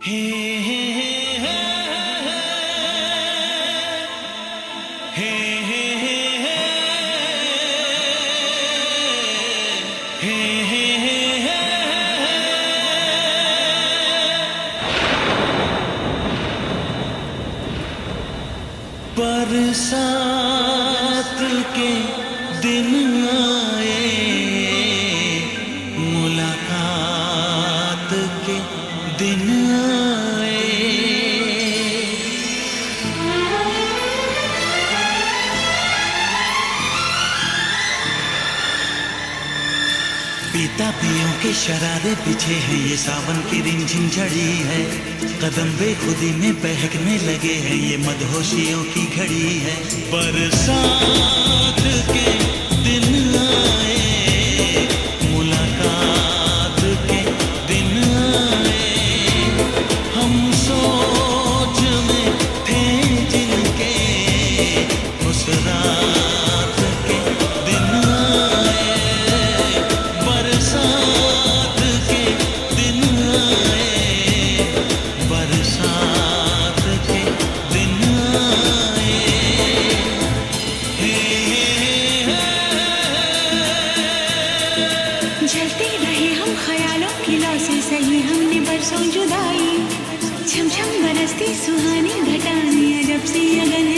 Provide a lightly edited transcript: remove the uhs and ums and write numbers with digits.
हे हे हे हे हे हे हे बरसात के दिन आए, मुलाकात के दिन आए। पीता पियों के शरारे पीछे हैं, ये सावन की रिमझिम झड़ी है। कदम बेखुदी में बहकने लगे हैं, ये मदहोशियों की घड़ी है। बरसात के दिन आए, मुलाकात के दिन आए। हम सोच में थे जिनके, उस रात के दिन आए। बरसात के दिन आए, बरसात के दिन आए। जलते रहे हम ख्यालों की लौ से, सही हमने बरसों जुदाई। छम छम बरसती सुहानी घटाएं, अजब सी अगन